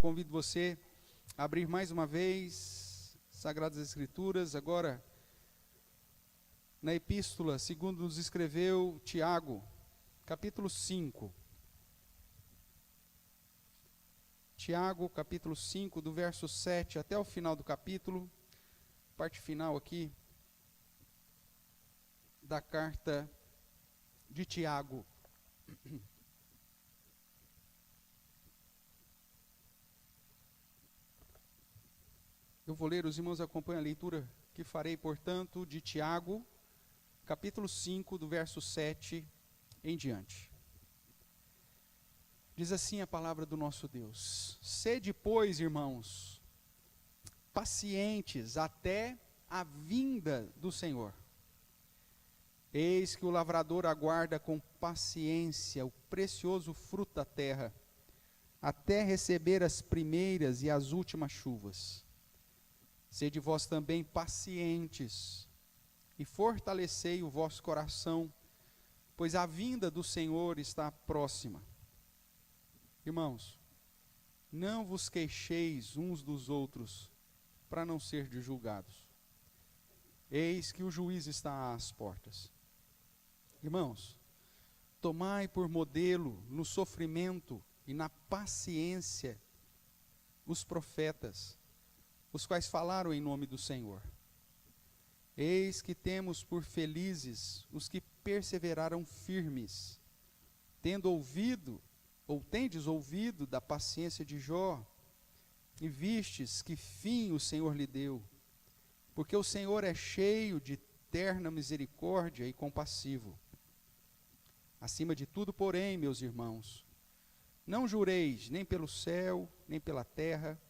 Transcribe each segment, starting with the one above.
convido você a abrir mais uma vez Sagradas Escrituras, agora na epístola, segundo nos escreveu Tiago, capítulo 5. Tiago, capítulo 5, do verso 7 até o final do capítulo, parte final aqui da carta de Tiago. Eu vou ler, os irmãos acompanham a leitura que farei, portanto, de Tiago, capítulo 5, do verso 7 em diante. Diz assim a palavra do nosso Deus: Sede, pois, irmãos, pacientes até a vinda do Senhor. Eis que o lavrador aguarda com paciência o precioso fruto da terra, até receber as primeiras e as últimas chuvas. Sede vós também pacientes, e fortalecei o vosso coração, pois a vinda do Senhor está próxima. Irmãos, não vos queixeis uns dos outros, para não serdes julgados. Eis que o juiz está às portas. Irmãos, tomai por modelo no sofrimento e na paciência os profetas, os quais falaram em nome do Senhor. Eis que temos por felizes os que perseveraram firmes, tendo ouvido, ou tendes ouvido da paciência de Jó, e vistes que fim o Senhor lhe deu, porque o Senhor é cheio de terna misericórdia e compassivo. Acima de tudo, porém, meus irmãos, não jureis nem pelo céu, nem pela terra,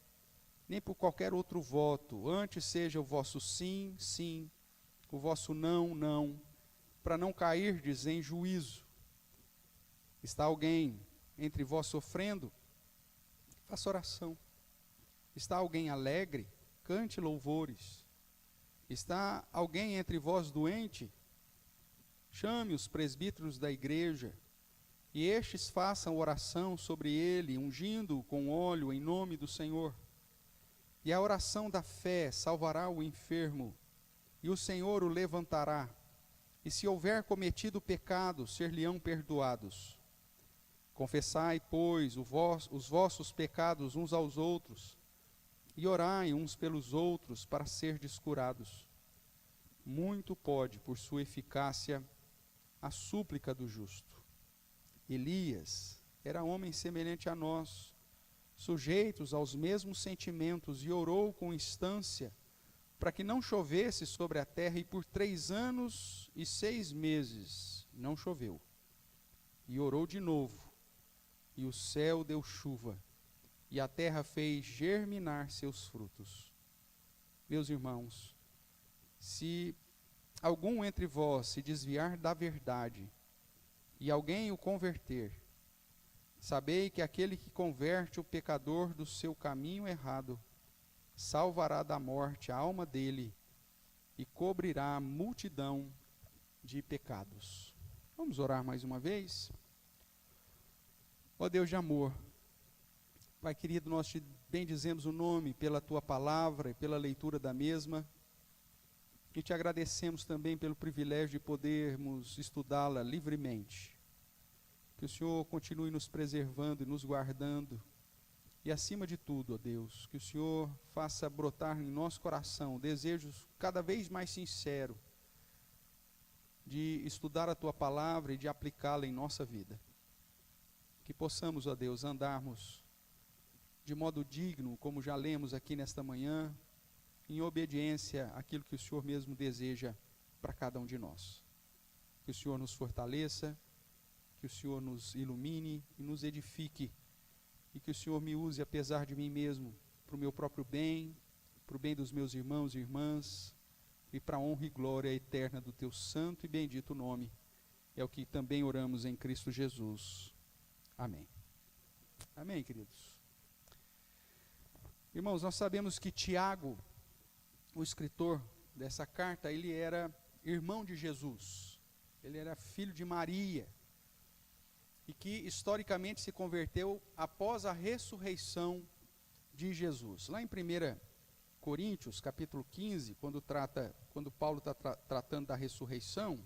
nem por qualquer outro voto, antes seja o vosso sim, sim, o vosso não, não, para não cairdes em juízo. Está alguém entre vós sofrendo? Faça oração. Está alguém alegre? Cante louvores. Está alguém entre vós doente? Chame os presbíteros da igreja, e estes façam oração sobre ele, ungindo-o com óleo em nome do Senhor. E a oração da fé salvará o enfermo, e o Senhor o levantará. E se houver cometido pecado, ser-lhe-ão perdoados. Confessai, pois, os vossos pecados uns aos outros, e orai uns pelos outros para serdes curados. Muito pode, por sua eficácia, a súplica do justo. Elias era homem semelhante a nós, sujeitos aos mesmos sentimentos, e orou com instância para que não chovesse sobre a terra, e por 3 anos e 6 meses não choveu. E orou de novo, e o céu deu chuva, e a terra fez germinar seus frutos. Meus irmãos, se algum entre vós se desviar da verdade, e alguém o converter, sabei que aquele que converte o pecador do seu caminho errado, salvará da morte a alma dele, e cobrirá a multidão de pecados. Vamos orar mais uma vez? Ó Deus de amor, Pai querido, nós te bendizemos o nome pela tua palavra e pela leitura da mesma, e te agradecemos também pelo privilégio de podermos estudá-la livremente. Que o Senhor continue nos preservando e nos guardando, e acima de tudo, ó Deus, que o Senhor faça brotar em nosso coração desejos cada vez mais sinceros de estudar a tua palavra e de aplicá-la em nossa vida. Que possamos, ó Deus, andarmos de modo digno, como já lemos aqui nesta manhã, em obediência àquilo que o Senhor mesmo deseja para cada um de nós. Que o Senhor nos fortaleça, que o Senhor nos ilumine e nos edifique, e que o Senhor me use, apesar de mim mesmo, para o meu próprio bem, para o bem dos meus irmãos e irmãs, e para a honra e glória eterna do teu santo e bendito nome. É o que também oramos em Cristo Jesus. Amém. Amém, queridos. Irmãos, nós sabemos que Tiago, o escritor dessa carta, ele era irmão de Jesus, ele era filho de Maria, e que historicamente se converteu após a ressurreição de Jesus. Lá em 1 Coríntios, capítulo 15, quando Paulo está tratando da ressurreição,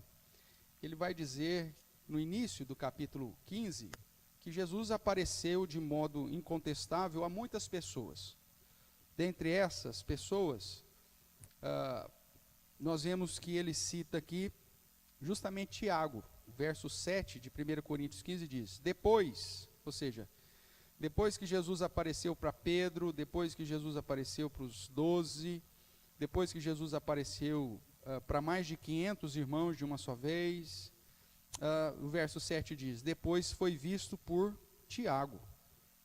ele vai dizer, no início do capítulo 15, que Jesus apareceu de modo incontestável a muitas pessoas. Dentre essas pessoas, nós vemos que ele cita aqui justamente Tiago, verso 7 de 1 Coríntios 15 diz, depois, ou seja, depois que Jesus apareceu para Pedro, depois que Jesus apareceu para os 12, depois que Jesus apareceu para mais de 500 irmãos de uma só vez, o verso 7 diz, depois foi visto por Tiago,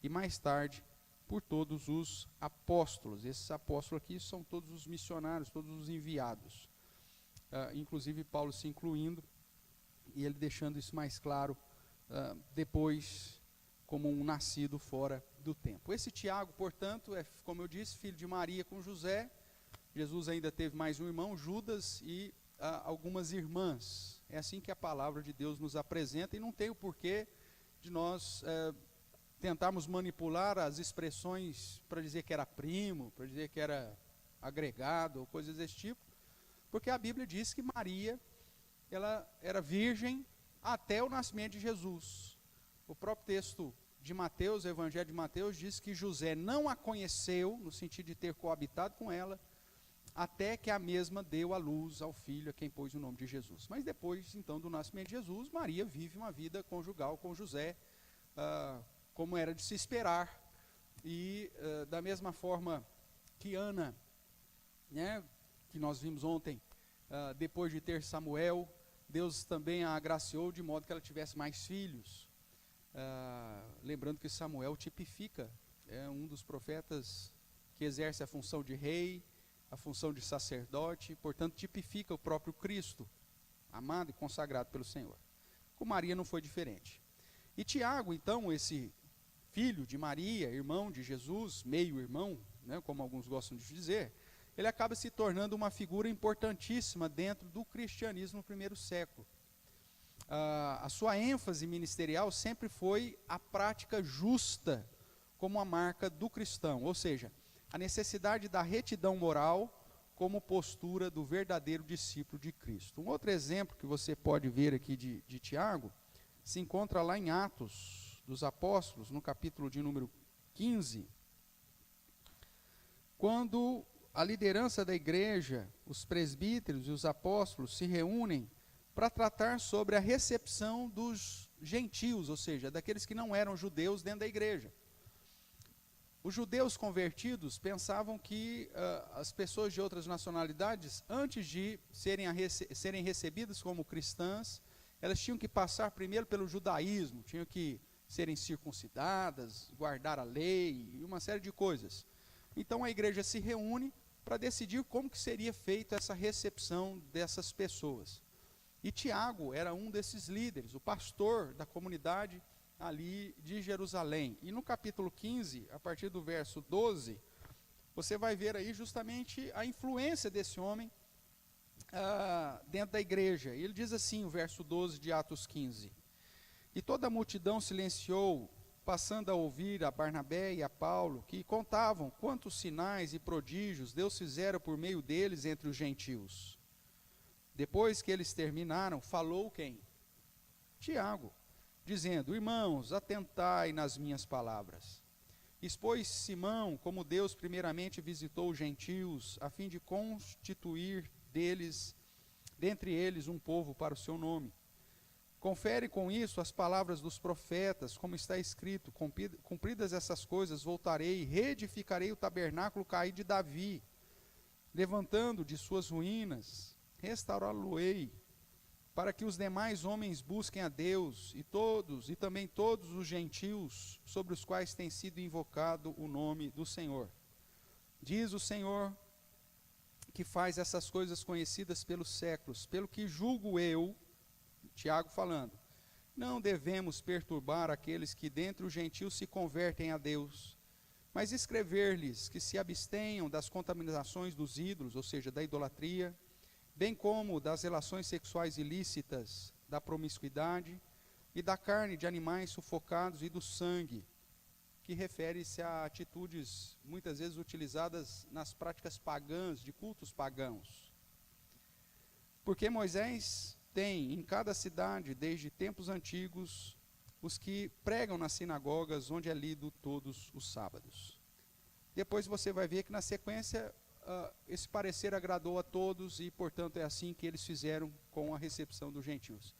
e mais tarde por todos os apóstolos. Esses apóstolos aqui são todos os missionários, todos os enviados, inclusive Paulo se incluindo, e ele deixando isso mais claro depois, como um nascido fora do tempo. Esse Tiago, portanto, é, como eu disse, filho de Maria com José. Jesus ainda teve mais um irmão, Judas, e algumas irmãs. É assim que a palavra de Deus nos apresenta, e não tem o porquê de nós tentarmos manipular as expressões para dizer que era primo, para dizer que era agregado, ou coisas desse tipo, porque a Bíblia diz que Maria, ela era virgem até o nascimento de Jesus. O próprio texto de Mateus, o Evangelho de Mateus, diz que José não a conheceu, no sentido de ter coabitado com ela, até que a mesma deu à luz ao filho, a quem pôs o nome de Jesus. Mas depois, então, do nascimento de Jesus, Maria vive uma vida conjugal com José, como era de se esperar. E da mesma forma que Ana, né, que nós vimos ontem, depois de ter Samuel, Deus também a agraciou de modo que ela tivesse mais filhos. Lembrando que Samuel tipifica, é um dos profetas que exerce a função de rei, a função de sacerdote, portanto tipifica o próprio Cristo, amado e consagrado pelo Senhor. Com Maria não foi diferente. E Tiago, então, esse filho de Maria, irmão de Jesus, meio-irmão, né, como alguns gostam de dizer, ele acaba se tornando uma figura importantíssima dentro do cristianismo no primeiro século. A sua ênfase ministerial sempre foi a prática justa como a marca do cristão, ou seja, a necessidade da retidão moral como postura do verdadeiro discípulo de Cristo. Um outro exemplo que você pode ver aqui de Tiago, se encontra lá em Atos dos Apóstolos, no capítulo de número 15, quando a liderança da igreja, os presbíteros e os apóstolos se reúnem para tratar sobre a recepção dos gentios, ou seja, daqueles que não eram judeus dentro da igreja. Os judeus convertidos pensavam que as pessoas de outras nacionalidades, antes de serem recebidas como cristãs, elas tinham que passar primeiro pelo judaísmo, tinham que serem circuncidadas, guardar a lei e uma série de coisas. Então a igreja se reúne para decidir como que seria feita essa recepção dessas pessoas. E Tiago era um desses líderes, o pastor da comunidade ali de Jerusalém. E no capítulo 15, a partir do verso 12, você vai ver aí justamente a influência desse homem dentro da igreja. E ele diz assim, o verso 12 de Atos 15, e toda a multidão silenciou, passando a ouvir a Barnabé e a Paulo, que contavam quantos sinais e prodígios Deus fizera por meio deles entre os gentios. Depois que eles terminaram, falou quem? Tiago, dizendo, irmãos, atentai nas minhas palavras. Expôs Simão como Deus primeiramente visitou os gentios, a fim de constituir dentre eles um povo para o seu nome. Confere com isso as palavras dos profetas, como está escrito, cumpridas essas coisas, voltarei e reedificarei o tabernáculo caído de Davi, levantando de suas ruínas, restaurá-lo-ei, para que os demais homens busquem a Deus, e também todos os gentios, sobre os quais tem sido invocado o nome do Senhor. Diz o Senhor, que faz essas coisas conhecidas pelos séculos, pelo que julgo eu, Tiago falando, não devemos perturbar aqueles que dentre os gentios se convertem a Deus, mas escrever-lhes que se abstenham das contaminações dos ídolos, ou seja, da idolatria, bem como das relações sexuais ilícitas, da promiscuidade e da carne de animais sufocados e do sangue. que refere-se a atitudes muitas vezes utilizadas nas práticas pagãs, de cultos pagãos. Porque Moisés tem em cada cidade, desde tempos antigos, os que pregam nas sinagogas, onde é lido todos os sábados. Depois você vai ver que na sequência esse parecer agradou a todos e, portanto, é assim que eles fizeram com a recepção dos gentios.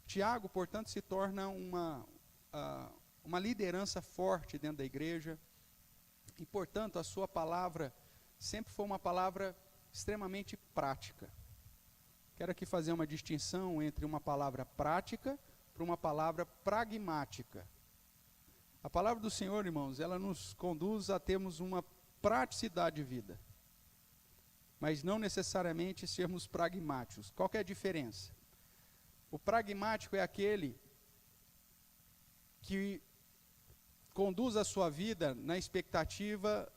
Tiago, portanto, se torna uma liderança forte dentro da igreja e, portanto, a sua palavra sempre foi uma palavra extremamente prática. Quero aqui fazer uma distinção entre uma palavra prática para uma palavra pragmática. A palavra do Senhor, irmãos, ela nos conduz a termos uma praticidade de vida, mas não necessariamente sermos pragmáticos. Qual que é a diferença? O pragmático é aquele que conduz a sua vida na expectativa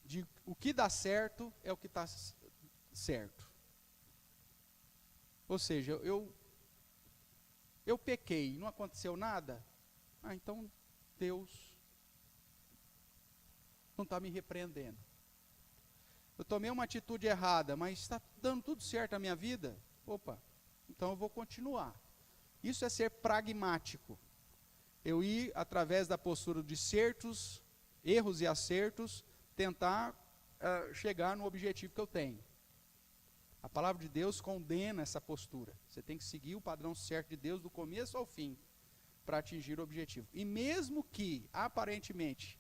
de o que dá certo é o que está certo. Ou seja, eu pequei, não aconteceu nada, então Deus não está me repreendendo. Eu tomei uma atitude errada, mas está dando tudo certo na minha vida, então eu vou continuar. Isso é ser pragmático. Eu ir, através da postura de certos erros e acertos, tentar chegar no objetivo que eu tenho. A palavra de Deus condena essa postura. Você tem que seguir o padrão certo de Deus do começo ao fim, para atingir o objetivo. E mesmo que, aparentemente,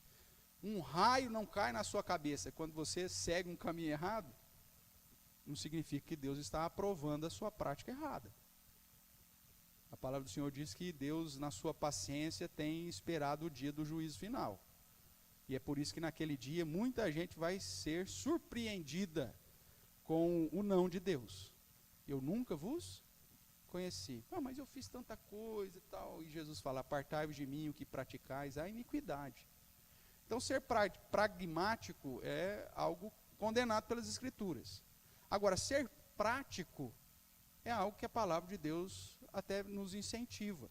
um raio não cai na sua cabeça quando você segue um caminho errado, não significa que Deus está aprovando a sua prática errada. A palavra do Senhor diz que Deus, na sua paciência, tem esperado o dia do juízo final. E é por isso que naquele dia muita gente vai ser surpreendida com o não de Deus. Eu nunca vos conheci. Mas eu fiz tanta coisa e tal. E Jesus fala, apartai-vos de mim o que praticais a iniquidade. Então ser pragmático é algo condenado pelas Escrituras. Agora, ser prático é algo que a palavra de Deus até nos incentiva.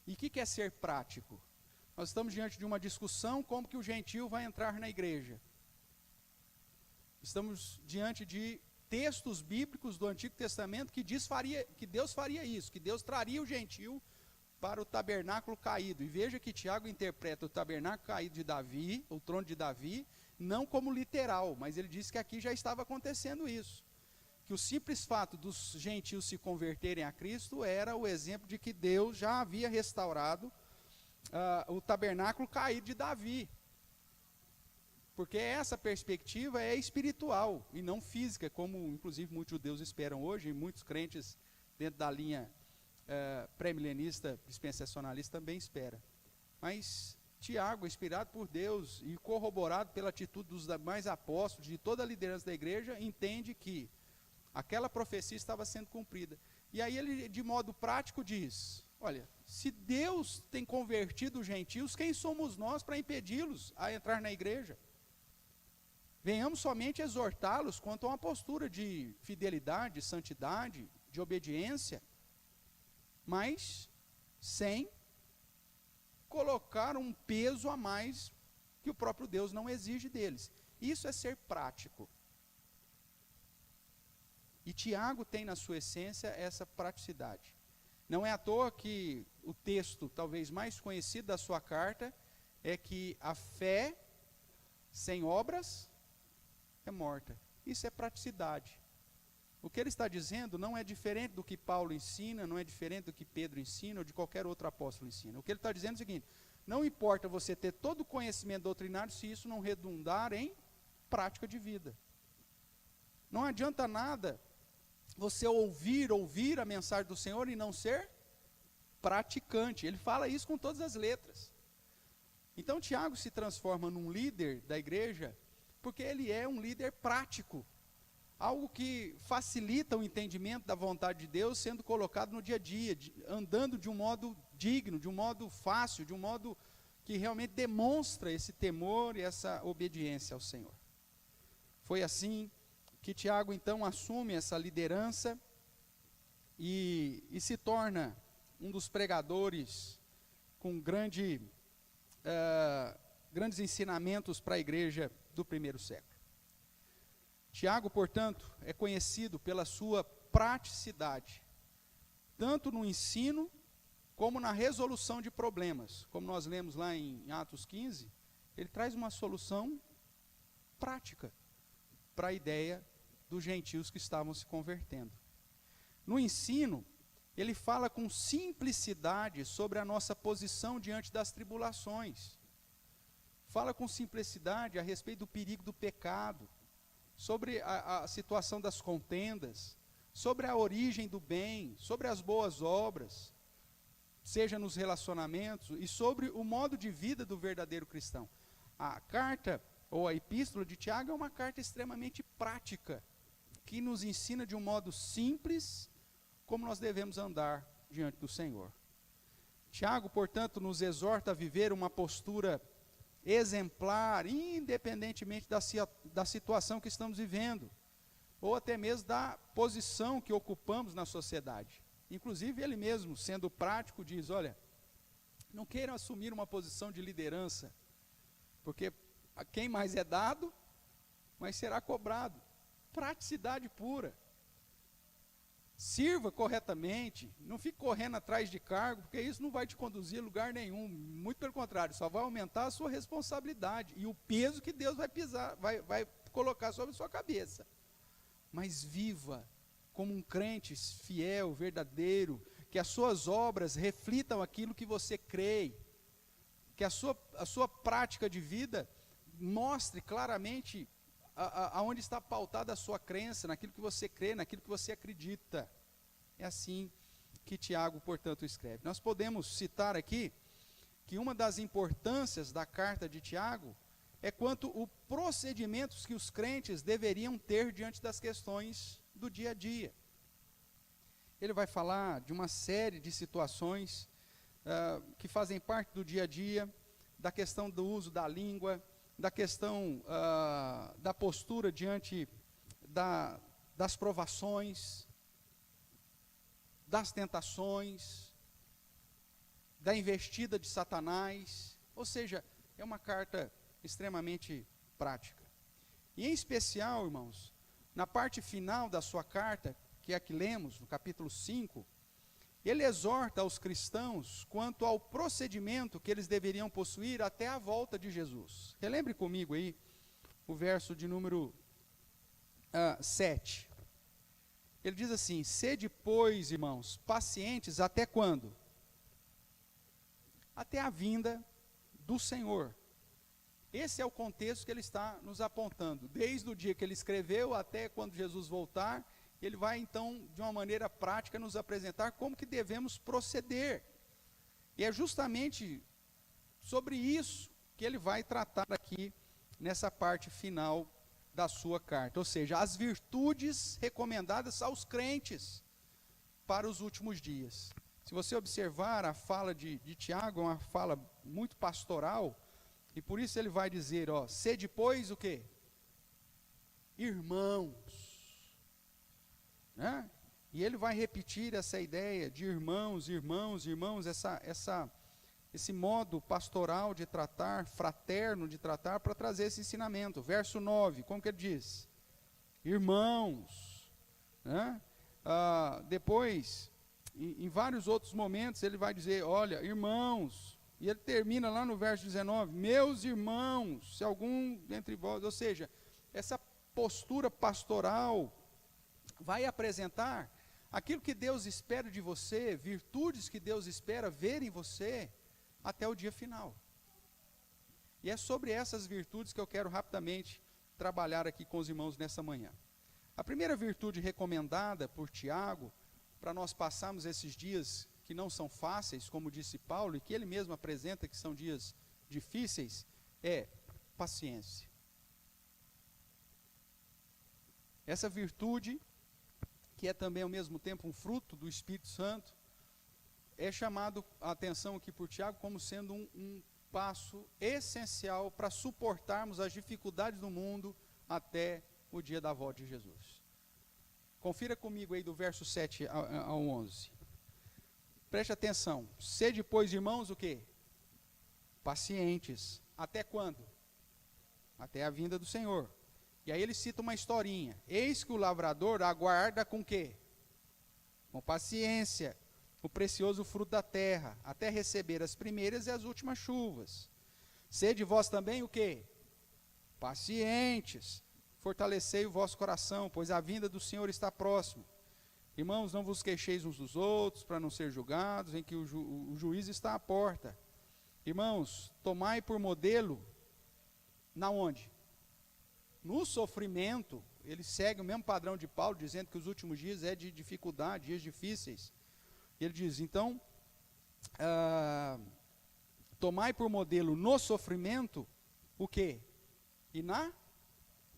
E o que é ser prático? Nós estamos diante de uma discussão como que o gentio vai entrar na igreja. Estamos diante de textos bíblicos do Antigo Testamento que Deus faria isso, que Deus traria o gentio para o tabernáculo caído. E veja que Tiago interpreta o tabernáculo caído de Davi, o trono de Davi, não como literal, mas ele diz que aqui já estava acontecendo isso. Que o simples fato dos gentios se converterem a Cristo era o exemplo de que Deus já havia restaurado o tabernáculo caído de Davi. Porque essa perspectiva é espiritual e não física, como inclusive muitos judeus esperam hoje, e muitos crentes dentro da linha pré-milenista, dispensacionalista também espera. Mas Tiago, inspirado por Deus e corroborado pela atitude dos demais apóstolos, de toda a liderança da igreja, entende que aquela profecia estava sendo cumprida. E aí ele, de modo prático, diz, olha, se Deus tem convertido os gentios, quem somos nós para impedi-los a entrar na igreja? Venhamos somente exortá-los quanto a uma postura de fidelidade, de santidade, de obediência, mas sem colocar um peso a mais que o próprio Deus não exige deles. Isso é ser prático. E Tiago tem na sua essência essa praticidade. Não é à toa que o texto talvez mais conhecido da sua carta é que a fé sem obras é morta. Isso é praticidade. O que ele está dizendo não é diferente do que Paulo ensina, não é diferente do que Pedro ensina ou de qualquer outro apóstolo ensina. O que ele está dizendo é o seguinte, não importa você ter todo o conhecimento doutrinário se isso não redundar em prática de vida. Não adianta nada você ouvir a mensagem do Senhor e não ser praticante. Ele fala isso com todas as letras. Então Tiago se transforma num líder da igreja porque ele é um líder prático. Algo que facilita o entendimento da vontade de Deus sendo colocado no dia a dia, andando de um modo digno, de um modo fácil, de um modo que realmente demonstra esse temor e essa obediência ao Senhor. Foi assim que Tiago então assume essa liderança e se torna um dos pregadores com grandes ensinamentos para a igreja do primeiro século. Tiago, portanto, é conhecido pela sua praticidade, tanto no ensino como na resolução de problemas. Como nós lemos lá em Atos 15, ele traz uma solução prática para a ideia dos gentios que estavam se convertendo. No ensino, ele fala com simplicidade sobre a nossa posição diante das tribulações. Fala com simplicidade a respeito do perigo do pecado, sobre a situação das contendas, sobre a origem do bem, sobre as boas obras, seja nos relacionamentos, e sobre o modo de vida do verdadeiro cristão. A carta, ou a epístola de Tiago, é uma carta extremamente prática, que nos ensina de um modo simples como nós devemos andar diante do Senhor. Tiago, portanto, nos exorta a viver uma postura exemplar, independentemente da situação que estamos vivendo, ou até mesmo da posição que ocupamos na sociedade. Inclusive, ele mesmo, sendo prático, diz, olha, não queiram assumir uma posição de liderança, porque a quem mais é dado, mais será cobrado. Praticidade pura. Sirva corretamente, não fique correndo atrás de cargo, porque isso não vai te conduzir a lugar nenhum, muito pelo contrário, só vai aumentar a sua responsabilidade e o peso que Deus vai colocar sobre a sua cabeça. Mas viva como um crente fiel, verdadeiro, que as suas obras reflitam aquilo que você crê, que a sua prática de vida mostre claramente aonde está pautada a sua crença, naquilo que você crê, naquilo que você acredita. É assim que Tiago, portanto, escreve. Nós podemos citar aqui que uma das importâncias da carta de Tiago é quanto os procedimentos que os crentes deveriam ter diante das questões do dia a dia. Ele vai falar de uma série de situações que fazem parte do dia a dia, da questão do uso da língua, da questão da postura diante das provações, das tentações, da investida de Satanás. Ou seja, é uma carta extremamente prática. E em especial, irmãos, na parte final da sua carta, que é a que lemos, no capítulo 5, ele exorta aos cristãos quanto ao procedimento que eles deveriam possuir até a volta de Jesus. Relembre comigo aí o verso de número 7. Ele diz assim: sede, pois, irmãos, pacientes até quando? Até a vinda do Senhor. Esse é o contexto que ele está nos apontando. Desde o dia que ele escreveu até quando Jesus voltar, ele vai então, de uma maneira prática, nos apresentar como que devemos proceder. E é justamente sobre isso que ele vai tratar aqui nessa parte final da sua carta. Ou seja, as virtudes recomendadas aos crentes para os últimos dias. Se você observar a fala de Tiago, é uma fala muito pastoral, e por isso ele vai dizer, sede, pois, o quê? Irmãos. Né? E ele vai repetir essa ideia de irmãos, esse modo pastoral de tratar, fraterno de tratar, para trazer esse ensinamento. Verso 9, como que ele diz? Irmãos. Né? Depois, em vários outros momentos, ele vai dizer, olha, irmãos. E ele termina lá no verso 19, meus irmãos, se algum dentre vós, ou seja, essa postura pastoral vai apresentar aquilo que Deus espera de você, virtudes que Deus espera ver em você até o dia final. E é sobre essas virtudes que eu quero rapidamente trabalhar aqui com os irmãos nessa manhã. A primeira virtude recomendada por Tiago, para nós passarmos esses dias que não são fáceis, como disse Paulo, e que ele mesmo apresenta que são dias difíceis, é paciência. Essa virtude, que é também ao mesmo tempo um fruto do Espírito Santo, é chamado a atenção aqui por Tiago como sendo um passo essencial para suportarmos as dificuldades do mundo até o dia da volta de Jesus. Confira comigo aí do verso 7 ao 11. Preste atenção. Sede, pois, irmãos, o quê? pacientes. Até quando? Até a vinda do Senhor. E aí ele cita uma historinha. Eis que o lavrador aguarda com quê? Com paciência, o precioso fruto da terra, até receber as primeiras e as últimas chuvas. Sede vós também o quê? Pacientes. Fortalecei o vosso coração, pois a vinda do Senhor está próximo. Irmãos, não vos queixeis uns dos outros, para não ser julgados, em que o juízo está à porta. Irmãos, tomai por modelo, na onde? No sofrimento. Ele segue o mesmo padrão de Paulo, dizendo que os últimos dias é de dificuldade, dias difíceis. Ele diz, então, tomai por modelo no sofrimento, o quê? E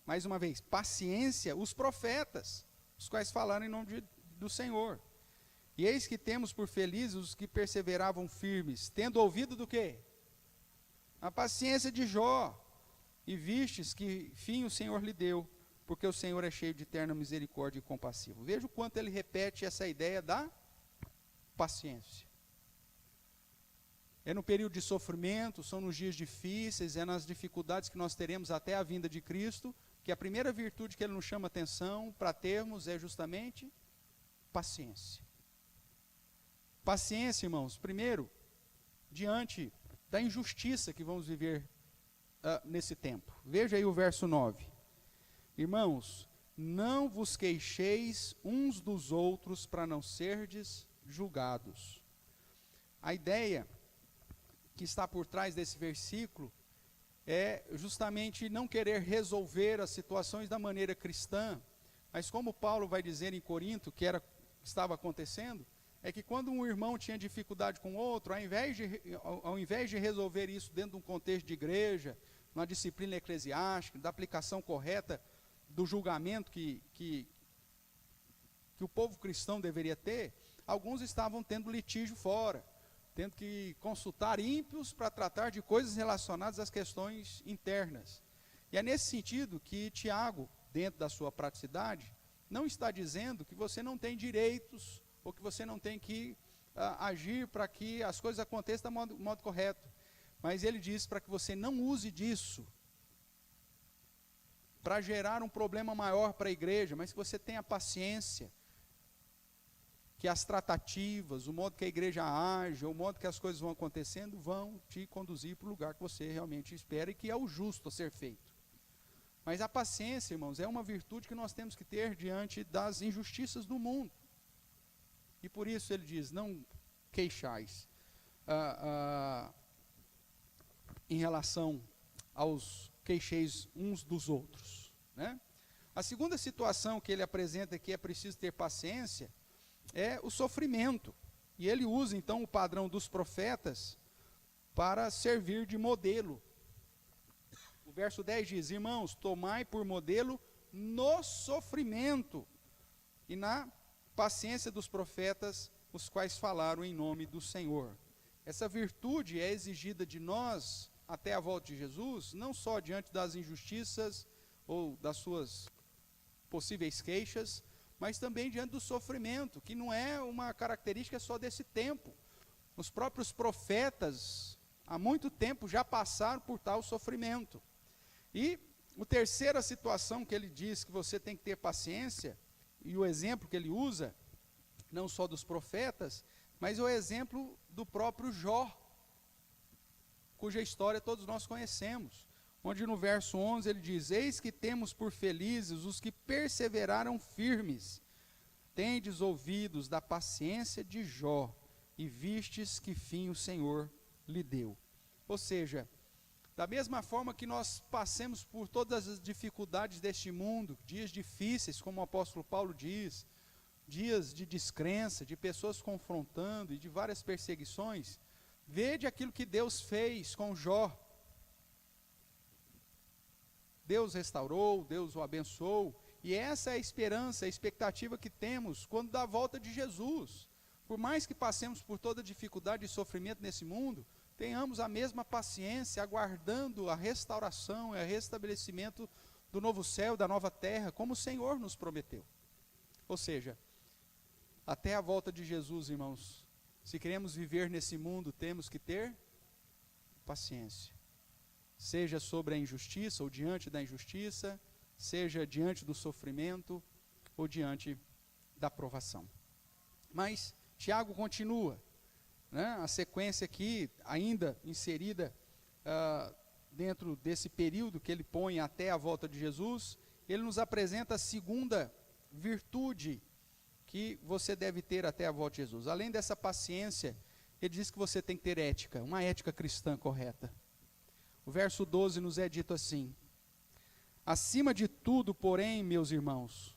mais uma vez, paciência, os profetas, os quais falaram em nome do Senhor. E eis que temos por felizes os que perseveravam firmes, tendo ouvido do quê? A paciência de Jó, e vistes que fim o Senhor lhe deu, porque o Senhor é cheio de eterna misericórdia e compassivo. Veja o quanto ele repete essa ideia da paciência. É no período de sofrimento, são nos dias difíceis, é nas dificuldades que nós teremos até a vinda de Cristo, que a primeira virtude que ele nos chama atenção para termos é justamente paciência. Paciência, irmãos, primeiro, diante da injustiça que vamos viver nesse tempo. Veja aí o verso 9. Irmãos, não vos queixeis uns dos outros para não serdes julgados. A ideia que está por trás desse versículo é justamente não querer resolver as situações da maneira cristã, mas como Paulo vai dizer em Corinto, que estava acontecendo, é que quando um irmão tinha dificuldade com outro, ao invés de resolver isso dentro de um contexto de igreja, numa disciplina eclesiástica, da aplicação correta do julgamento que o povo cristão deveria ter, alguns estavam tendo litígio fora, tendo que consultar ímpios para tratar de coisas relacionadas às questões internas. E é nesse sentido que Tiago, dentro da sua praticidade, não está dizendo que você não tem direitos, ou que você não tem que agir para que as coisas aconteçam do modo correto. Mas ele diz para que você não use disso para gerar um problema maior para a igreja, mas que você tenha paciência, que as tratativas, o modo que a igreja age, o modo que as coisas vão acontecendo, vão te conduzir para o lugar que você realmente espera e que é o justo a ser feito. Mas a paciência, irmãos, é uma virtude que nós temos que ter diante das injustiças do mundo. E por isso ele diz, não queixais em relação aos queixeis uns dos outros, né? A segunda situação que ele apresenta que é preciso ter paciência é o sofrimento. E ele usa então o padrão dos profetas para servir de modelo. O verso 10 diz, irmãos, tomai por modelo no sofrimento e na paciência dos profetas, os quais falaram em nome do Senhor. Essa virtude é exigida de nós até a volta de Jesus, não só diante das injustiças ou das suas possíveis queixas, mas também diante do sofrimento, que não é uma característica só desse tempo. Os próprios profetas, há muito tempo, já passaram por tal sofrimento. E a terceira situação que ele diz que você tem que ter paciência, e o exemplo que ele usa, não só dos profetas, mas o exemplo do próprio Jó, cuja história todos nós conhecemos, onde no verso 11 ele diz, eis que temos por felizes os que perseveraram firmes, tendes ouvidos da paciência de Jó, e vistes que fim o Senhor lhe deu. Ou seja, da mesma forma que nós passemos por todas as dificuldades deste mundo, dias difíceis, como o apóstolo Paulo diz, dias de descrença, de pessoas confrontando e de várias perseguições, vede aquilo que Deus fez com Jó. Deus restaurou, Deus o abençoou, e essa é a esperança, a expectativa que temos quando da volta de Jesus. Por mais que passemos por toda dificuldade e sofrimento nesse mundo, tenhamos a mesma paciência, aguardando a restauração e o restabelecimento do novo céu, da nova terra, como o Senhor nos prometeu. Ou seja, até a volta de Jesus, irmãos, se queremos viver nesse mundo, temos que ter paciência. Seja sobre a injustiça ou diante da injustiça, seja diante do sofrimento ou diante da provação. Mas Tiago continua, né? A sequência aqui, ainda inserida dentro desse período que ele põe até a volta de Jesus, ele nos apresenta a segunda virtude que você deve ter até a volta de Jesus. Além dessa paciência, ele diz que você tem que ter ética, uma ética cristã correta. O verso 12 nos é dito assim: acima de tudo, porém, meus irmãos,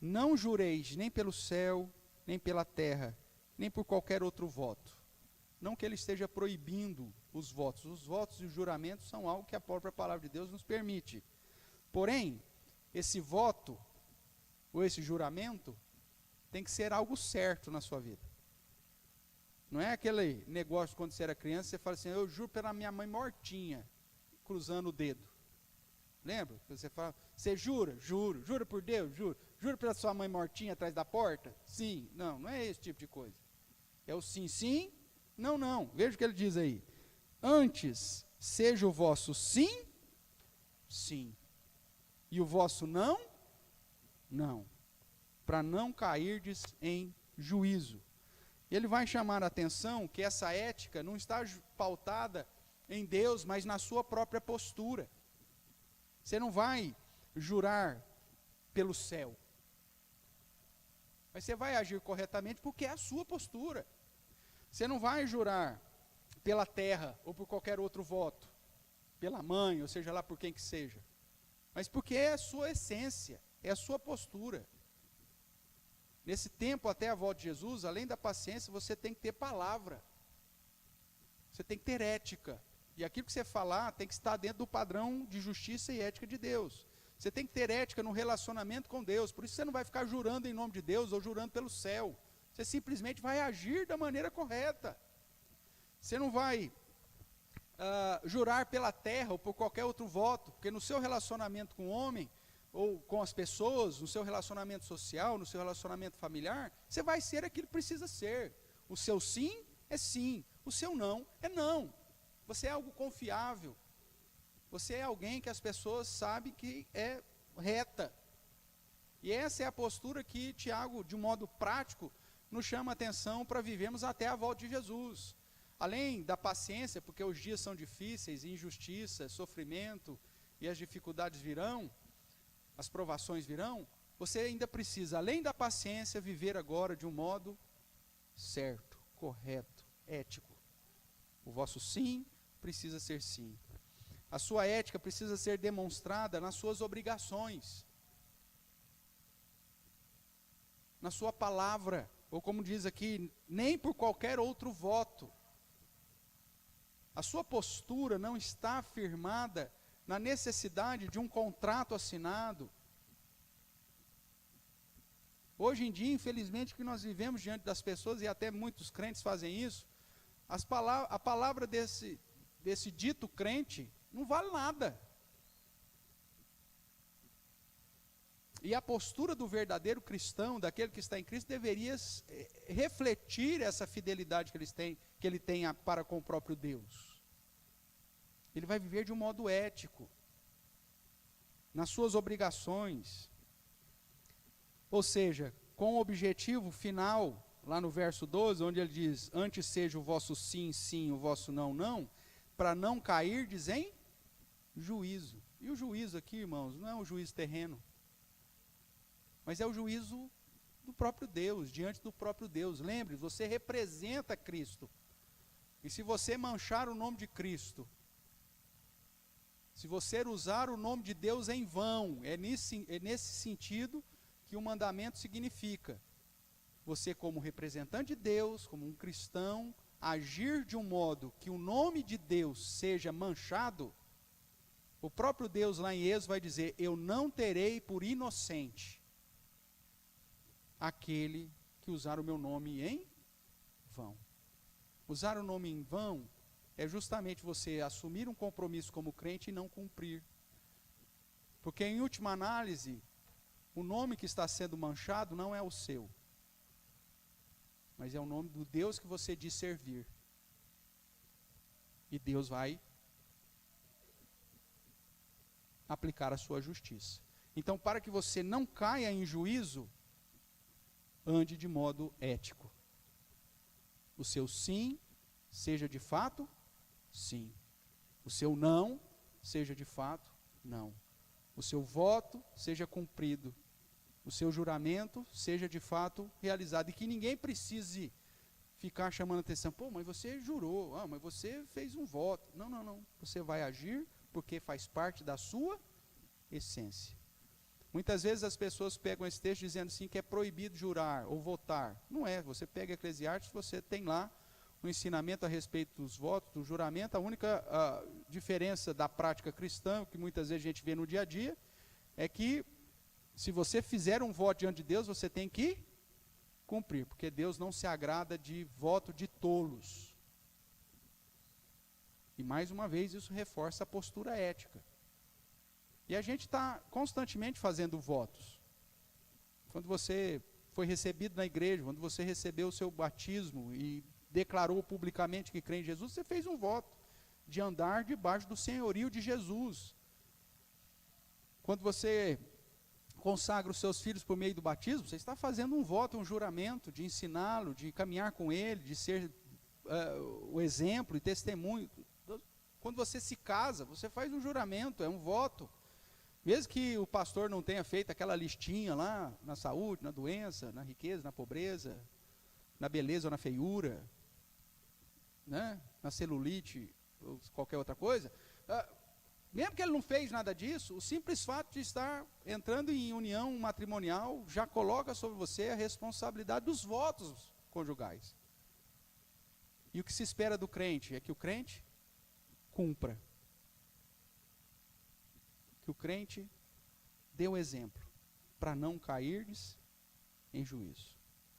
não jureis nem pelo céu, nem pela terra, nem por qualquer outro voto. Não que ele esteja proibindo os votos. Os votos e os juramentos são algo que a própria palavra de Deus nos permite. Porém, esse voto, ou esse juramento, tem que ser algo certo na sua vida. Não é aquele negócio quando você era criança, você fala assim, eu juro pela minha mãe mortinha, cruzando o dedo. Lembra? Você fala, você jura? Juro. Jura por Deus? Juro. Jura pela sua mãe mortinha atrás da porta? Sim. Não, não é esse tipo de coisa. É o sim, sim, não, não. Veja o que ele diz aí. Antes, seja o vosso sim, sim. E o vosso não, não. Para não cairdes em juízo. Ele vai chamar a atenção que essa ética não está pautada em Deus, mas na sua própria postura. Você não vai jurar pelo céu. Mas você vai agir corretamente porque é a sua postura. Você não vai jurar pela terra ou por qualquer outro voto, pela mãe, ou seja lá por quem que seja. Mas porque é a sua essência, é a sua postura. Nesse tempo até a volta de Jesus, além da paciência, você tem que ter palavra. Você tem que ter ética. E aquilo que você falar tem que estar dentro do padrão de justiça e ética de Deus. Você tem que ter ética no relacionamento com Deus. Por isso você não vai ficar jurando em nome de Deus ou jurando pelo céu. Você simplesmente vai agir da maneira correta. Você não vai jurar pela terra ou por qualquer outro voto, porque no seu relacionamento com o homem, ou com as pessoas, no seu relacionamento social, no seu relacionamento familiar, você vai ser aquilo que precisa ser. O seu sim é sim, o seu não é não. Você é algo confiável. Você é alguém que as pessoas sabem que é reta. E essa é a postura que Tiago, de um modo prático, nos chama a atenção para vivermos até a volta de Jesus. Além da paciência, porque os dias são difíceis, injustiça, sofrimento e as dificuldades virão, as provações virão, você ainda precisa, além da paciência, viver agora de um modo certo, correto, ético. O vosso sim precisa ser sim. A sua ética precisa ser demonstrada nas suas obrigações, na sua palavra, ou como diz aqui, nem por qualquer outro voto. A sua postura não está firmada na necessidade de um contrato assinado. Hoje em dia, infelizmente, que nós vivemos diante das pessoas, e até muitos crentes fazem isso, a palavra desse dito crente não vale nada. E a postura do verdadeiro cristão, daquele que está em Cristo, deveria refletir essa fidelidade que ele tem para com o próprio Deus. Ele vai viver de um modo ético, nas suas obrigações. Ou seja, com o objetivo final, lá no verso 12, onde ele diz, antes seja o vosso sim, sim, o vosso não, não, para não cairdes em juízo. E o juízo aqui, irmãos, não é um juízo terreno, mas é o juízo do próprio Deus, diante do próprio Deus. Lembre, você representa Cristo. E se você manchar o nome de Cristo, se você usar o nome de Deus em vão, é nesse sentido que o mandamento significa. Você, como representante de Deus, como um cristão, agir de um modo que o nome de Deus seja manchado, o próprio Deus lá em Êxodo vai dizer, eu não terei por inocente aquele que usar o meu nome em vão. Usar o nome em vão é justamente você assumir um compromisso como crente e não cumprir. Porque em última análise, o nome que está sendo manchado não é o seu, mas é o nome do Deus que você diz servir. E Deus vai aplicar a sua justiça. Então, para que você não caia em juízo, ande de modo ético. O seu sim seja de fato sim. O seu não seja de fato não. O seu voto seja cumprido. O seu juramento seja de fato realizado. E que ninguém precise ficar chamando atenção. Pô, mas você jurou. Ah, mas você fez um voto. Não, não, não. Você vai agir porque faz parte da sua essência. Muitas vezes as pessoas pegam esse texto dizendo assim que é proibido jurar ou votar. Não é. Você pega Eclesiastes, você tem lá o ensinamento a respeito dos votos, do juramento. A única diferença da prática cristã, que muitas vezes a gente vê no dia a dia, é que se você fizer um voto diante de Deus, você tem que cumprir, porque Deus não se agrada de voto de tolos. E mais uma vez isso reforça a postura ética. E a gente está constantemente fazendo votos. Quando você foi recebido na igreja, quando você recebeu o seu batismo e declarou publicamente que crê em Jesus, você fez um voto de andar debaixo do senhorio de Jesus. Quando você consagra os seus filhos por meio do batismo, você está fazendo um voto, um juramento de ensiná-lo, de caminhar com ele, de ser o exemplo e testemunho. Quando você se casa, você faz um juramento, é um voto. Mesmo que o pastor não tenha feito aquela listinha lá, na saúde, na doença, na riqueza, na pobreza, na beleza ou na feiura, né? Na celulite, ou qualquer outra coisa, mesmo que ele não fez nada disso, o simples fato de estar entrando em união matrimonial já coloca sobre você a responsabilidade dos votos conjugais. E o que se espera do crente é que o crente cumpra. Que o crente dê o exemplo, para não cairdes em juízo.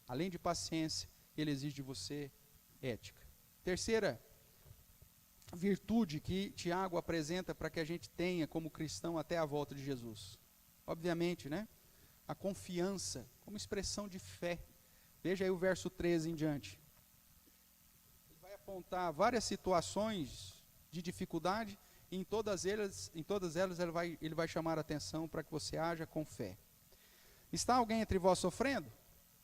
Além de paciência, ele exige de você ética. Terceira virtude que Tiago apresenta para que a gente tenha como cristão até a volta de Jesus. Obviamente, né? A confiança como expressão de fé. Veja aí o verso 13 em diante. Ele vai apontar várias situações de dificuldade, e em todas elas ele vai chamar a atenção para que você haja com fé. Está alguém entre vós sofrendo?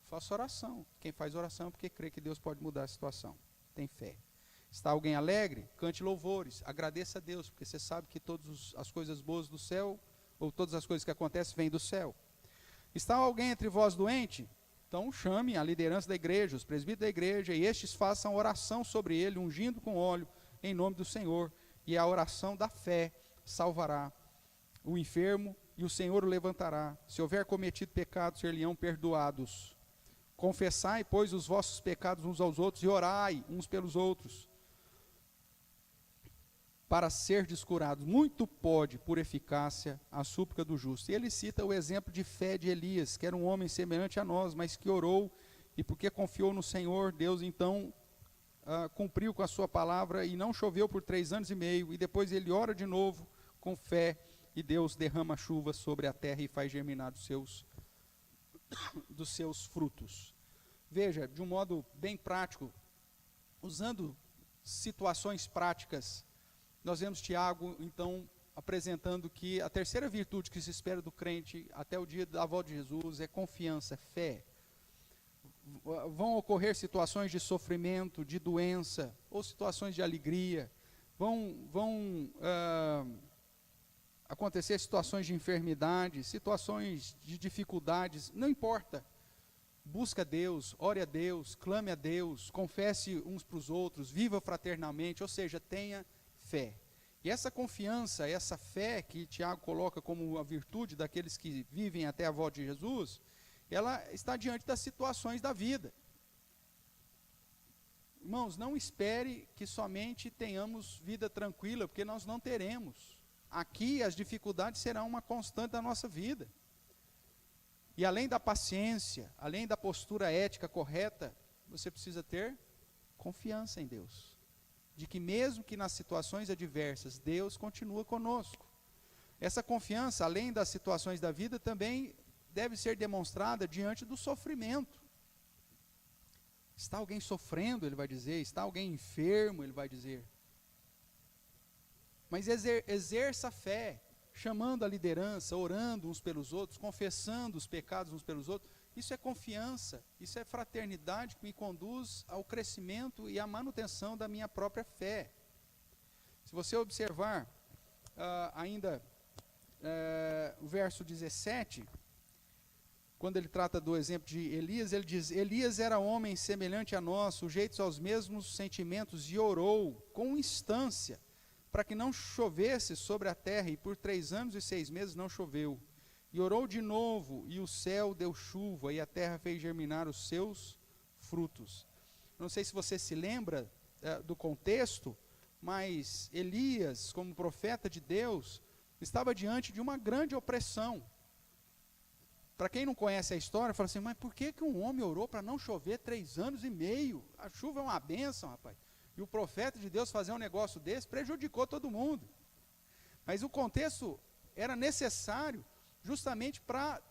Faça oração. Quem faz oração é porque crê que Deus pode mudar a situação. Tem fé. Está alguém alegre? Cante louvores. Agradeça a Deus, porque você sabe que todas as coisas boas do céu, ou todas as coisas que acontecem, vêm do céu. Está alguém entre vós doente? Então chame a liderança da igreja, os presbíteros da igreja, e estes façam oração sobre ele, ungindo com óleo, em nome do Senhor. E a oração da fé salvará o enfermo, e o Senhor o levantará. Se houver cometido pecados, ser-lhe-ão perdoados. Confessai, pois, os vossos pecados uns aos outros, e orai uns pelos outros, para serdes curados. Muito pode, por eficácia, a súplica do justo. E ele cita o exemplo de fé de Elias, que era um homem semelhante a nós, mas que orou, e porque confiou no Senhor, Deus então cumpriu com a sua palavra, e não choveu por 3 anos e meio, e depois ele ora de novo, com fé, e Deus derrama chuva sobre a terra e faz germinar dos seus frutos. Veja, de um modo bem prático, usando situações práticas, nós vemos Tiago, então, apresentando que a terceira virtude que se espera do crente até o dia da volta de Jesus é confiança, é fé. Vão ocorrer situações de sofrimento, de doença, ou situações de alegria, vão acontecer situações de enfermidade, situações de dificuldades, não importa. Busca a Deus, ore a Deus, clame a Deus, confesse uns para os outros, viva fraternalmente, ou seja, tenha fé. E essa confiança, essa fé que Tiago coloca como a virtude daqueles que vivem até a volta de Jesus, ela está diante das situações da vida. Irmãos, não espere que somente tenhamos vida tranquila, porque nós não teremos. Aqui as dificuldades serão uma constante da nossa vida. E além da paciência, além da postura ética correta, você precisa ter confiança em Deus. De que mesmo que nas situações adversas, Deus continua conosco. Essa confiança, além das situações da vida, também deve ser demonstrada diante do sofrimento. Está alguém sofrendo, ele vai dizer. Está alguém enfermo, ele vai dizer. Mas exerça a fé, chamando a liderança, orando uns pelos outros, confessando os pecados uns pelos outros. Isso é confiança, isso é fraternidade que me conduz ao crescimento e à manutenção da minha própria fé. Se você observar ainda o verso 17, quando ele trata do exemplo de Elias, ele diz: Elias era homem semelhante a nós, sujeitos aos mesmos sentimentos, e orou com instância para que não chovesse sobre a terra, e por 3 anos e 6 meses não choveu. E orou de novo, e o céu deu chuva, e a terra fez germinar os seus frutos. Não sei se você se lembra do contexto, mas Elias, como profeta de Deus, estava diante de uma grande opressão. Para quem não conhece a história, fala assim: mas por que um homem orou para não chover 3 anos e meio? A chuva é uma bênção, rapaz. E o profeta de Deus fazer um negócio desse prejudicou todo mundo. Mas o contexto era necessário justamente para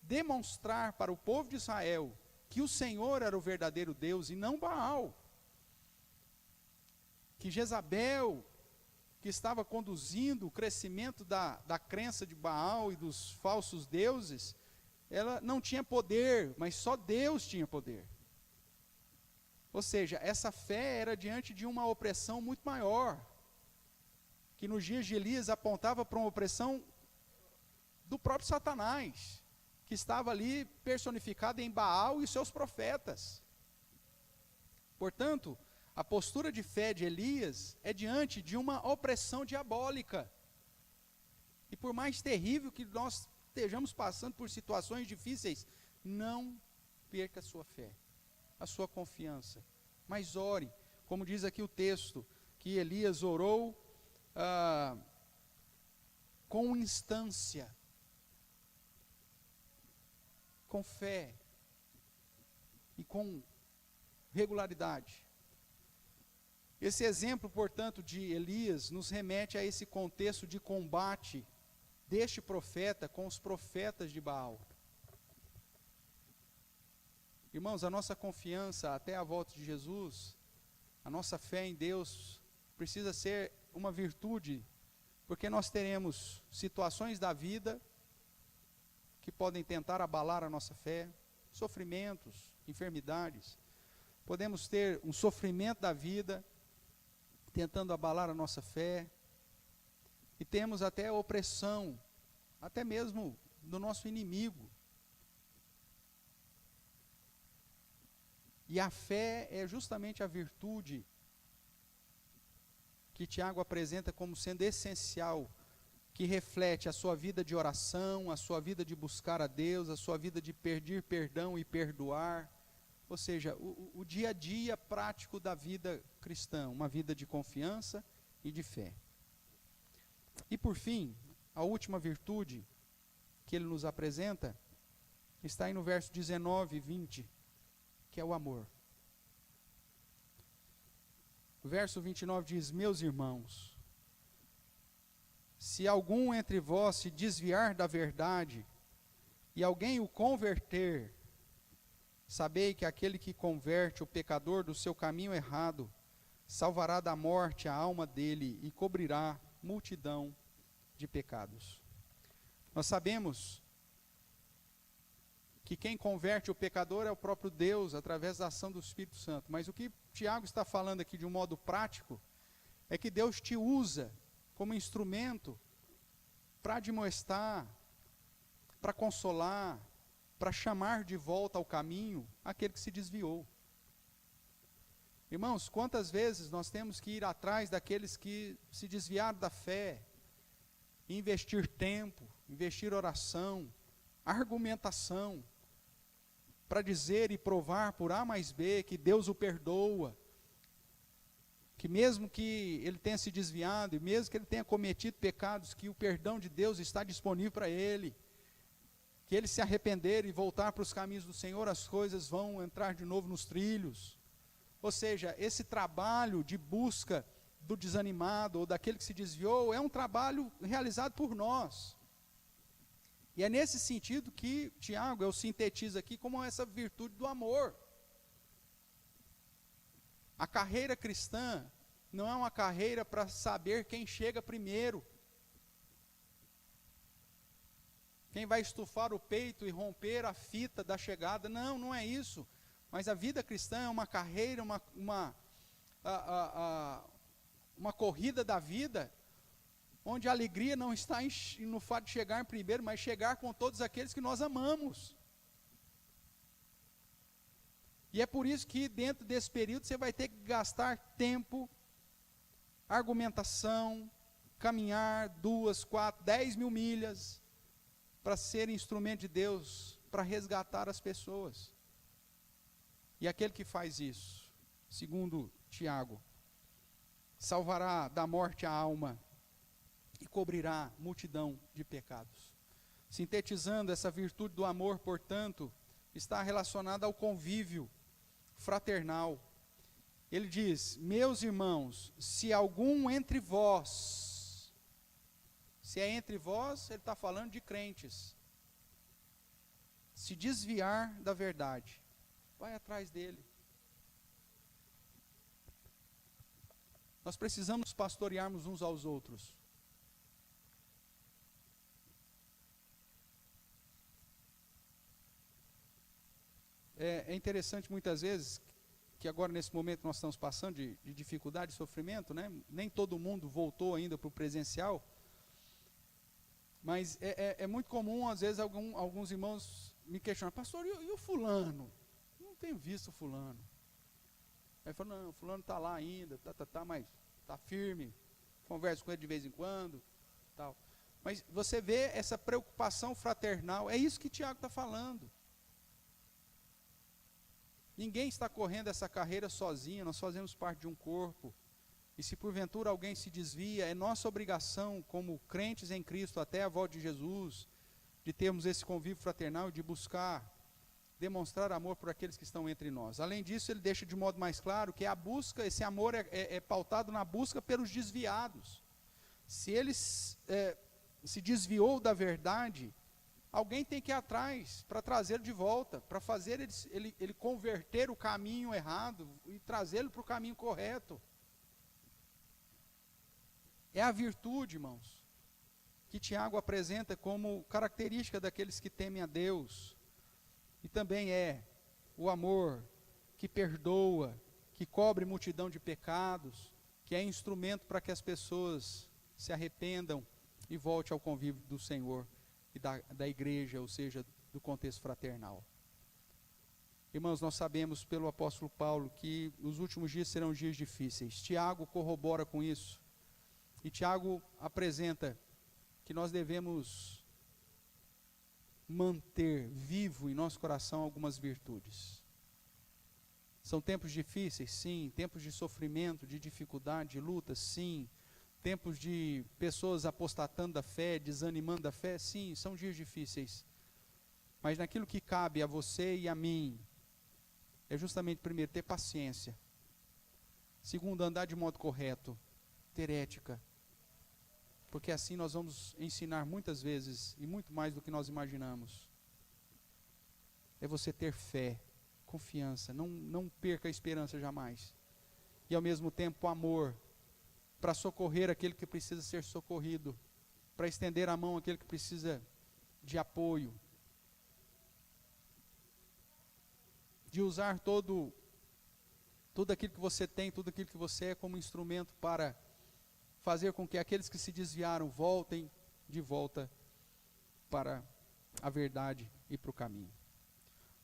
demonstrar para o povo de Israel que o Senhor era o verdadeiro Deus e não Baal. Que Jezabel, que estava conduzindo o crescimento da crença de Baal e dos falsos deuses, ela não tinha poder, mas só Deus tinha poder. Ou seja, essa fé era diante de uma opressão muito maior, que nos dias de Elias apontava para uma opressão do próprio Satanás, que estava ali personificado em Baal e seus profetas. Portanto, a postura de fé de Elias é diante de uma opressão diabólica. E por mais terrível que nós estejamos passando por situações difíceis, não perca a sua fé, a sua confiança, mas ore, como diz aqui o texto, que Elias orou com instância, com fé e com regularidade. Esse exemplo, portanto, de Elias nos remete a esse contexto de combate deste profeta com os profetas de Baal. Irmãos, a nossa confiança até a volta de Jesus, a nossa fé em Deus, precisa ser uma virtude, porque nós teremos situações da vida que podem tentar abalar a nossa fé, sofrimentos, enfermidades. Podemos ter um sofrimento da vida tentando abalar a nossa fé, e temos até a opressão, até mesmo do nosso inimigo. E a fé é justamente a virtude que Tiago apresenta como sendo essencial, que reflete a sua vida de oração, a sua vida de buscar a Deus, a sua vida de pedir perdão e perdoar, ou seja, o dia a dia prático da vida cristã, uma vida de confiança e de fé. E por fim, a última virtude que ele nos apresenta, está aí no verso 19 e 20, que é o amor. O verso 29 diz: meus irmãos, se algum entre vós se desviar da verdade, e alguém o converter, sabei que aquele que converte o pecador do seu caminho errado, salvará da morte a alma dele e cobrirá multidão de pecados. Nós sabemos que quem converte o pecador é o próprio Deus, através da ação do Espírito Santo. Mas o que Tiago está falando aqui de um modo prático, é que Deus te usa como instrumento para admoestar, para consolar, para chamar de volta ao caminho aquele que se desviou. Irmãos, quantas vezes nós temos que ir atrás daqueles que se desviaram da fé, investir tempo, investir oração, argumentação, para dizer e provar por A mais B que Deus o perdoa, que mesmo que ele tenha se desviado, e mesmo que ele tenha cometido pecados, que o perdão de Deus está disponível para ele, que ele se arrepender e voltar para os caminhos do Senhor, as coisas vão entrar de novo nos trilhos. Ou seja, esse trabalho de busca do desanimado ou daquele que se desviou, é um trabalho realizado por nós. E é nesse sentido que Tiago, eu sintetizo aqui como essa virtude do amor. A carreira cristã não é uma carreira para saber quem chega primeiro. Quem vai estufar o peito e romper a fita da chegada. Não, não é isso. Mas a vida cristã é uma carreira, uma corrida da vida, onde a alegria não está no fato de chegar primeiro, mas chegar com todos aqueles que nós amamos. E é por isso que dentro desse período você vai ter que gastar tempo, argumentação, caminhar 2, 4, 10 mil milhas, para ser instrumento de Deus, para resgatar as pessoas. E aquele que faz isso, segundo Tiago, salvará da morte a alma e cobrirá multidão de pecados. Sintetizando, essa virtude do amor, portanto, está relacionada ao convívio fraternal. Ele diz: meus irmãos, se algum entre vós, se é entre vós, ele está falando de crentes, se desviar da verdade, vai atrás dele. Nós precisamos pastorearmos uns aos outros. É interessante muitas vezes, que agora nesse momento nós estamos passando de dificuldade, de sofrimento, né? Nem todo mundo voltou ainda para o presencial, mas é muito comum, às vezes, alguns irmãos me questionam: pastor, e o fulano? Não tenho visto o fulano. Aí fala: não, o fulano está lá ainda, mas está firme, converso com ele de vez em quando, tal. Mas você vê essa preocupação fraternal, é isso que Tiago está falando. Ninguém está correndo essa carreira sozinho, nós fazemos parte de um corpo. E se porventura alguém se desvia, é nossa obrigação, como crentes em Cristo, até a volta de Jesus, de termos esse convívio fraternal e de buscar demonstrar amor por aqueles que estão entre nós. Além disso, ele deixa de modo mais claro que a busca, esse amor é pautado na busca pelos desviados. Se ele se desviou da verdade, alguém tem que ir atrás para trazê-lo de volta, para fazer ele converter o caminho errado e trazê-lo para o caminho correto. É a virtude, irmãos, que Tiago apresenta como característica daqueles que temem a Deus. E também é o amor que perdoa, que cobre multidão de pecados, que é instrumento para que as pessoas se arrependam e voltem ao convívio do Senhor e da igreja, ou seja, do contexto fraternal. Irmãos, nós sabemos pelo apóstolo Paulo que os últimos dias serão dias difíceis. Tiago corrobora com isso. E Tiago apresenta que nós devemos manter vivo em nosso coração algumas virtudes. São tempos difíceis, sim. Tempos de sofrimento, de dificuldade, de luta, sim. Tempos de pessoas apostatando da fé, desanimando da fé, sim, são dias difíceis. Mas naquilo que cabe a você e a mim, é justamente, primeiro, ter paciência. Segundo, andar de modo correto, ter ética. Porque assim nós vamos ensinar muitas vezes, e muito mais do que nós imaginamos. É você ter fé, confiança, não perca a esperança jamais. E ao mesmo tempo amor, para socorrer aquele que precisa ser socorrido, para estender a mão àquele que precisa de apoio, de usar todo aquilo que você tem, tudo aquilo que você é como instrumento para fazer com que aqueles que se desviaram voltem de volta para a verdade e para o caminho.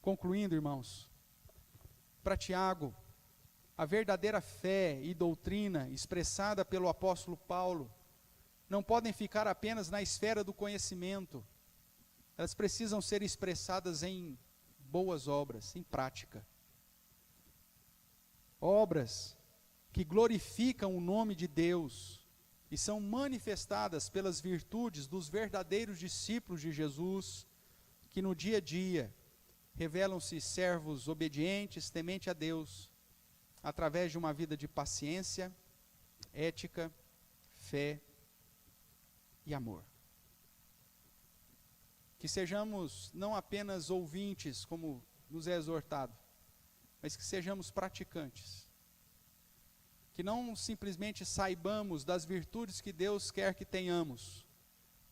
Concluindo, irmãos, para Tiago, a verdadeira fé e doutrina expressada pelo apóstolo Paulo não podem ficar apenas na esfera do conhecimento. Elas precisam ser expressadas em boas obras, em prática. Obras que glorificam o nome de Deus e são manifestadas pelas virtudes dos verdadeiros discípulos de Jesus, que no dia a dia revelam-se servos obedientes, temente a Deus, através de uma vida de paciência, ética, fé e amor. Que sejamos não apenas ouvintes, como nos é exortado, mas que sejamos praticantes. que não simplesmente saibamos das virtudes que Deus quer que tenhamos,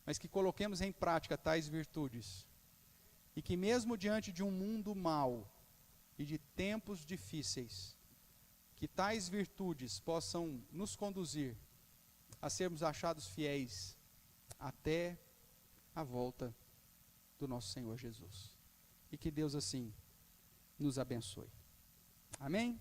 mas que coloquemos em prática tais virtudes. E que mesmo diante de um mundo mau e de tempos difíceis, que tais virtudes possam nos conduzir a sermos achados fiéis até a volta do nosso Senhor Jesus. E que Deus assim nos abençoe. Amém?